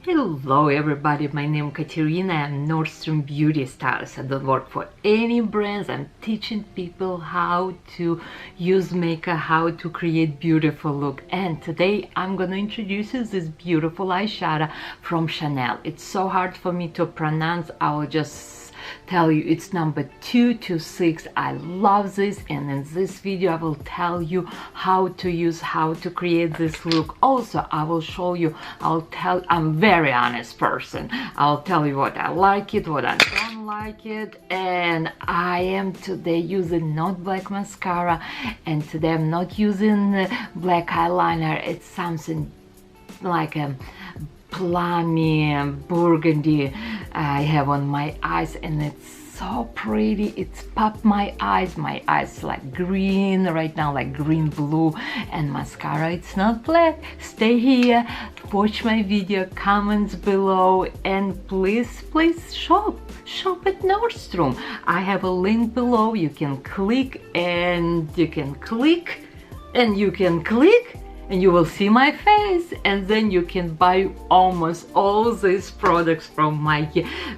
Hello everybody, my name is Katerina. I'm Nordstrom beauty stylist. I don't work for any brands. I'm teaching people how to use makeup, how to create beautiful look. And today I'm gonna introduce you this beautiful eyeshadow from Chanel. It's so hard for me to pronounce. I will just tell you it's number 226. I love this, and in this video I will tell you how to create this look. Also I will show you, I'm a very honest person. I'll tell you what I like it, what I don't like it. And I am today using not black mascara, and today I'm not using black eyeliner. It's something like a plummy burgundy I have on my eyes, and it's so pretty. It's popped my eyes like green right now, like green blue. And mascara, it's not black. Stay here, watch my video, comments below, and please shop at Nordstrom. I have a link below. You can click and you can click and you can click and you will see my face, and then you can buy almost all these products from my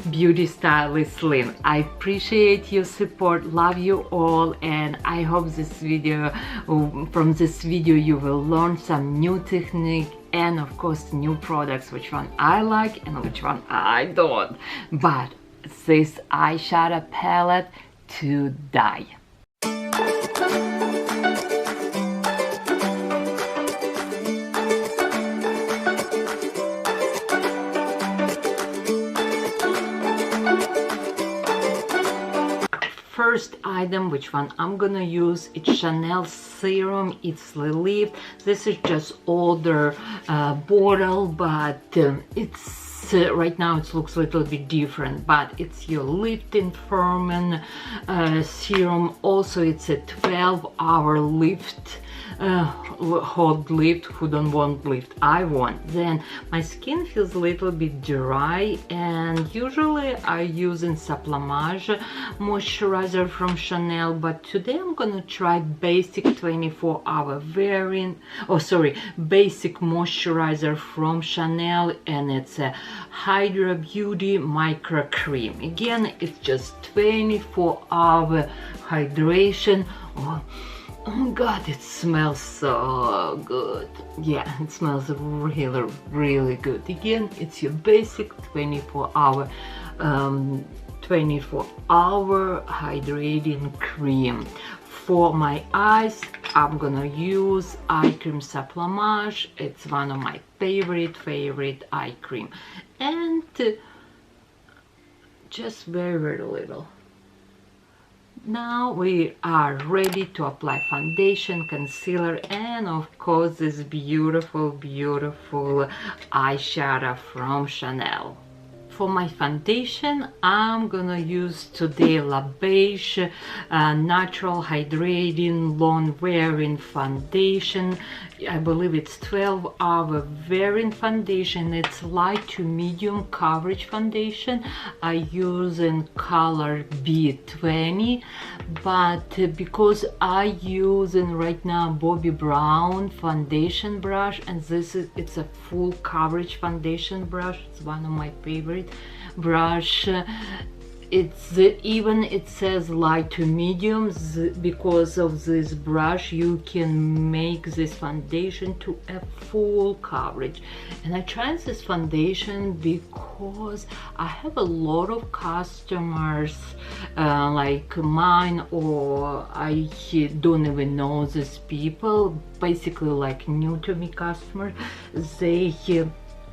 beauty stylist link. I appreciate your support, love you all, and I hope from this video you will learn some new technique and of course new products, which one I like and which one I don't. But this eyeshadow palette to die. First item, which one I'm gonna use, it's Chanel serum. It's the lift. This is just older bottle, but it's right now it looks a little bit different, but it's your lifting firming serum. Also it's a 12-hour lift, hot lift. Who don't want lift? I want. Then my skin feels a little bit dry, and usually I use in Supplemage moisturizer from Chanel, but today I'm gonna try basic 24-hour variant, basic moisturizer from Chanel, and it's a Hydra Beauty micro cream. Again, it's just 24-hour hydration. Oh god, it smells so good. Yeah, it smells really good. Again, it's your basic 24-hour hydrating cream. For my eyes, I'm gonna use eye cream Supplemage. It's one of my favorite eye cream, and just very little. Now we are ready to apply foundation, concealer, and of course this beautiful eyeshadow from Chanel. For my foundation, I'm gonna use today La Beige Natural Hydrating Long Wearing Foundation. I believe it's 12-hour wearing foundation. It's light to medium coverage foundation. I use in color B20, but because I use in right now Bobbi Brown foundation brush, and it's a full coverage foundation brush. It's one of my favorite brush. It says light to medium. Because of this brush you can make this foundation to a full coverage. And I tried this foundation because I have a lot of customers like mine, or I don't even know these people, basically like new to me customers. They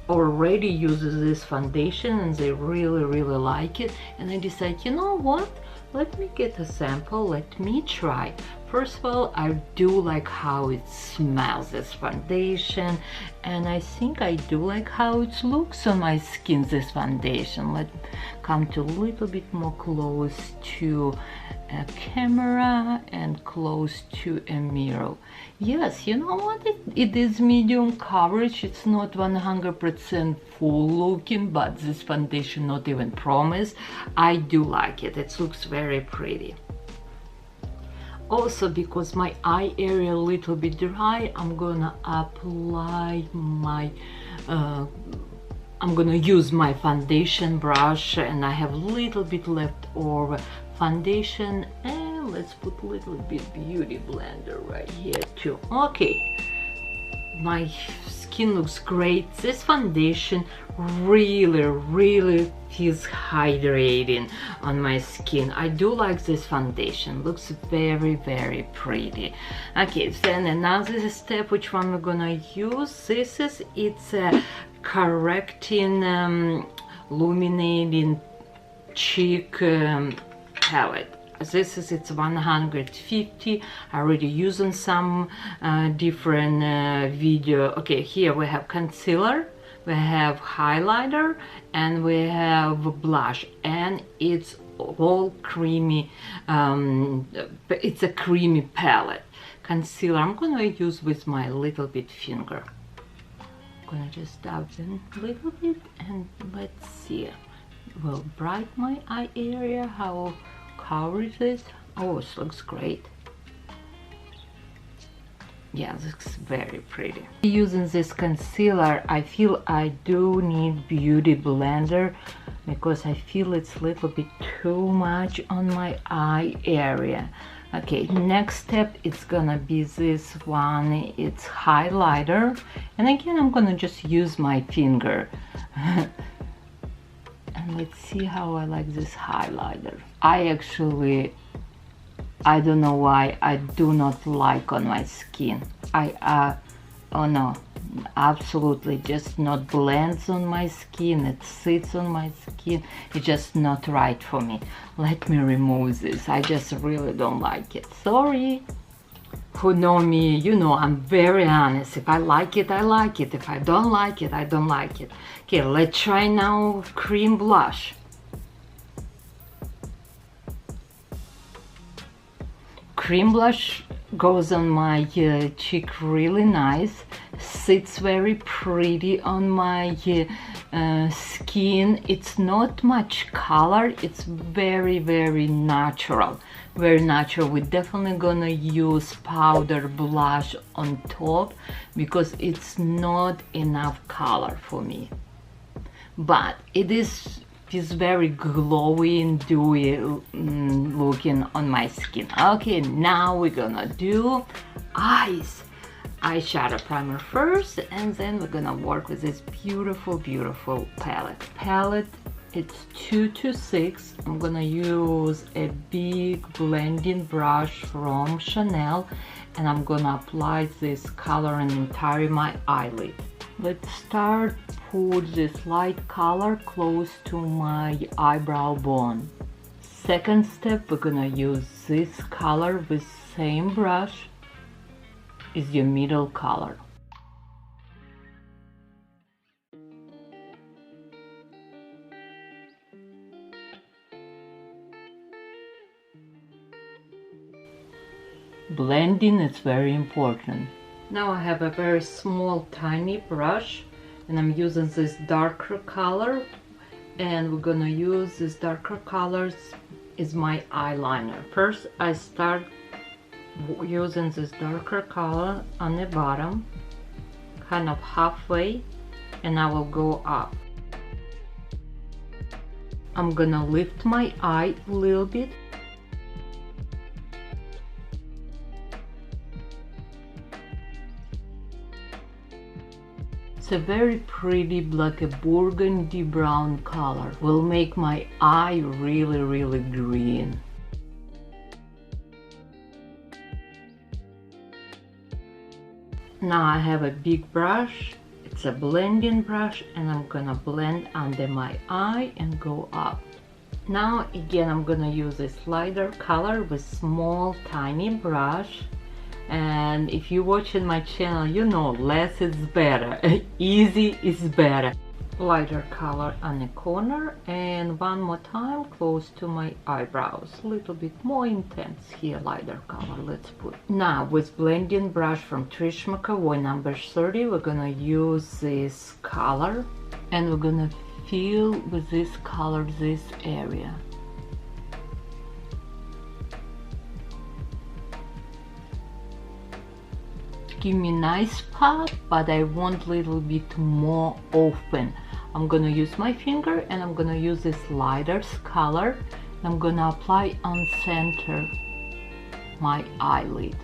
already uses this foundation and they really like it, and I decided, you know what, let me get a sample, let me try. First of all, I do like how it smells, this foundation, and I think I do like how it looks on my skin, this foundation. Let's come to a little bit more close to a camera and close to a mirror. Yes, you know what, it is medium coverage. It's not 100% full looking, but this foundation not even promise. I do like it. It looks very pretty. Also, because my eye area a little bit dry, I'm gonna apply my I'm gonna use my foundation brush, and I have a little bit left over foundation, and let's put a little bit beauty blender right here too. Okay, my skin looks great. This foundation really feels hydrating on my skin. I do like this foundation, looks very pretty. Okay, then another step, which one we're gonna use, this is, it's a correcting illuminating cheek palette. This is, it's 150. I already using some different video. Okay, here we have concealer, we have highlighter, and we have blush, and it's all creamy. It's a creamy palette. Concealer I'm gonna use with my little bit finger. I'm gonna just dab in a little bit, and let's see. Will brighten my eye area. How cover this? Oh, it looks great. Yeah, this looks very pretty. Using this concealer, I feel I do need beauty blender because I feel it's a little bit too much on my eye area. Okay, next step, it's gonna be this one. It's highlighter, and again I'm gonna just use my finger. And let's see how I like this highlighter. I don't know why I do not like on my skin. Oh no, absolutely just not blends on my skin. It sits on my skin. It's just not right for me. Let me remove this. I just really don't like it. Sorry. Who know me, you know I'm very honest. If I like it, I like it. If I don't like it, I don't like it. Okay, let's try now cream blush. Cream blush goes on my cheek really nice, sits very pretty on my skin. It's not much color, it's very natural. Very natural. We're definitely gonna use powder blush on top because it's not enough color for me, but it is very glowy and dewy looking on my skin. Okay, now we're gonna do eyes. Eyeshadow primer first, and then we're gonna work with this beautiful palette. It's 2 to 6. I'm gonna use a big blending brush from Chanel, and I'm gonna apply this color on entire my eyelid. Let's start put this light color close to my eyebrow bone. Second step, we're gonna use this color with same brush, is your middle color. Blending is very important. Now I have a very small tiny brush, and I'm using this darker color, and we're gonna use this darker colors is my eyeliner. First I start using this darker color on the bottom, kind of halfway, and I will go up. I'm gonna lift my eye a little bit. It's a very pretty, like a burgundy brown color. Will make my eye really green. Now I have a big brush. It's a blending brush, and I'm gonna blend under my eye and go up. Now again I'm gonna use a lighter color with small tiny brush. And if you're watching my channel, you know less is better. Easy is better. Lighter color on the corner, and one more time close to my eyebrows. A little bit more intense here, lighter color. Let's put. Now with blending brush from Trish McAvoy number 30, we're gonna use this color, and we're gonna fill with this color this area. Give me nice pop, but I want a little bit more open. I'm gonna use my finger and I'm gonna use this lighter color. I'm gonna apply on center my eyelid.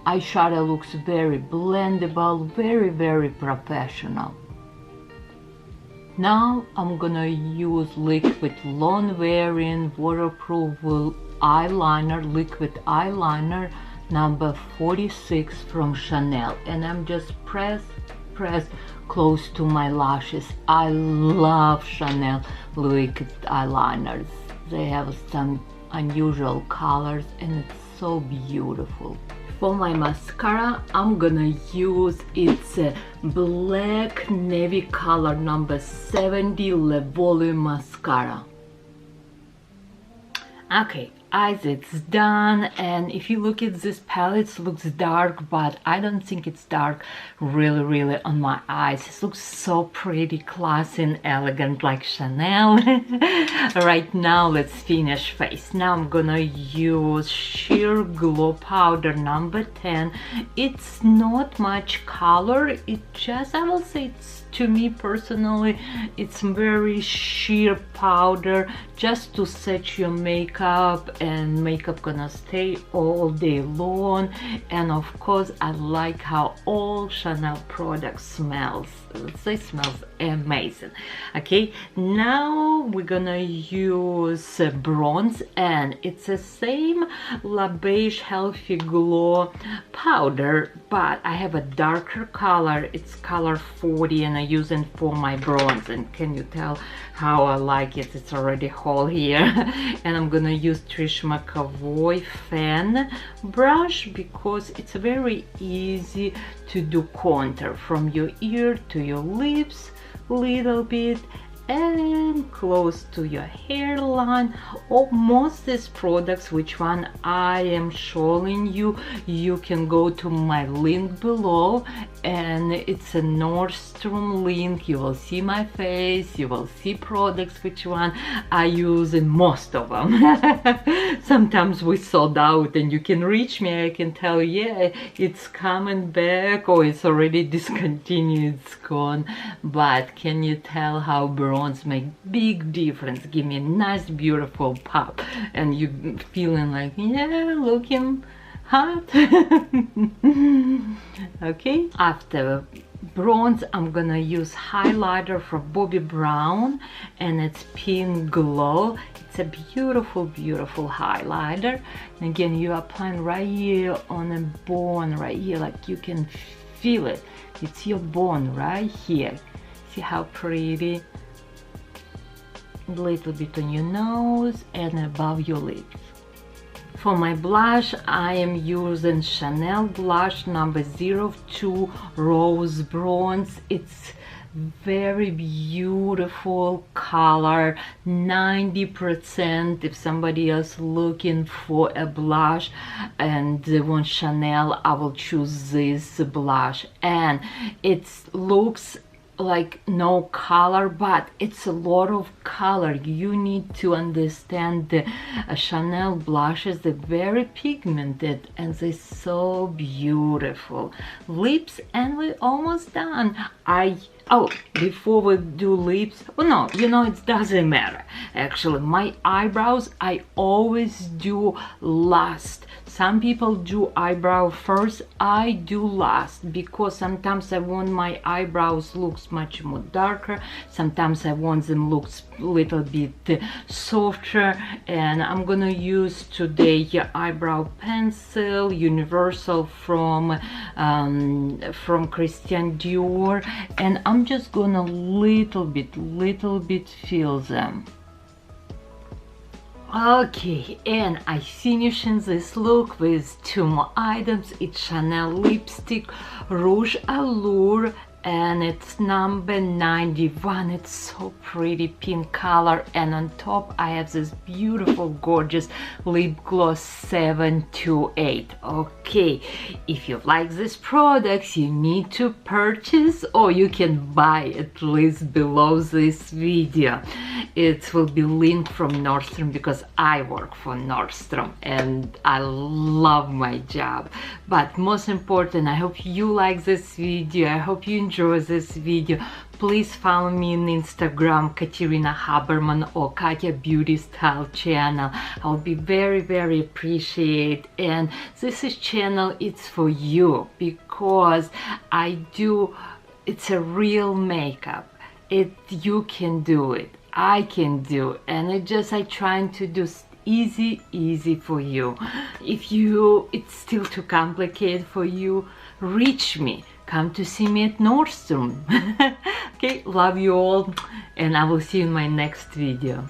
Eyeshadow looks very blendable, very professional. Now I'm gonna use liquid long wearing waterproof eyeliner, liquid eyeliner number 46 from Chanel, and I'm just press close to my lashes. I love Chanel liquid eyeliners. They have some unusual colors and it's so beautiful. For my mascara, I'm gonna use its black navy color number 70 Le Volume mascara. Okay, eyes, it's done. And if you look at this palette, it looks dark, but I don't think it's dark really on my eyes. It looks so pretty, classy and elegant like Chanel. Right now, let's finish face. Now I'm gonna use Sheer Glow Powder number 10. It's not much color, it just, I will say, it's, to me personally, it's very sheer powder just to set your makeup, and makeup gonna stay all day long. And of course, I like how all Chanel products smells. They smells amazing. Okay, now we're gonna use bronze, and it's the same La Beige Healthy Glow powder, but I have a darker color. It's color 40, and I use it for my bronze. And can you tell how I like it? It's already whole here. And I'm gonna use Trish McAvoy fan brush because it's very easy to do contour from your ear to your lips, little bit, and close to your hairline. Almost these products, which one I am showing you, you can go to my link below, and it's a Nordstrom link. You will see my face, you will see products which one I use, and most of them. Sometimes we sold out, and you can reach me, I can tell, yeah, it's coming back, or it's already discontinued, it's gone. But can you tell how bronze make big difference? Give me a nice beautiful pop, and you feeling like, yeah, looking hot. Okay, after bronze, I'm gonna use highlighter from Bobbi Brown, and it's Pink Glow. It's a beautiful highlighter. And again, you apply right here on a bone right here, like you can feel it. It's your bone right here. See how pretty? A little bit on your nose and above your lips. For my blush, I am using Chanel blush number 02 Rose Bronze. It's very beautiful color, 90%. If somebody else looking for a blush and they want Chanel, I will choose this blush. And it looks like no color, but it's a lot of color. You need to understand the Chanel blushes, they're very pigmented and they're so beautiful. Lips, and we're almost done. Oh, before we do lips, well, no, you know, it doesn't matter. Actually, my eyebrows, I always do last. Some people do eyebrow first, I do last, because sometimes I want my eyebrows looks much more darker, sometimes I want them looks a little bit softer. And I'm gonna use today eyebrow pencil Universal from Christian Dior, and I'm just gonna little bit fill them. Okay, and I finishing this look with two more items. It's Chanel lipstick Rouge Allure, and it's number 91. It's so pretty pink color, and on top I have this beautiful gorgeous lip gloss 728. Okay, if you like this product, you need to purchase, or you can buy at least below this video. it will be linked from Nordstrom because I work for Nordstrom and I love my job. But most important, I hope you like this video. I hope you enjoy this video. Please follow me on Instagram, Katerina Haberman or Katya Beauty Style channel. I'll be very appreciate. And this is channel, it's for you because it's a real makeup. You can do it. I can do, and I trying to do easy for you. If it's still too complicated for you, reach me. Come to see me at Nordstrom. Okay, love you all, and I will see you in my next video.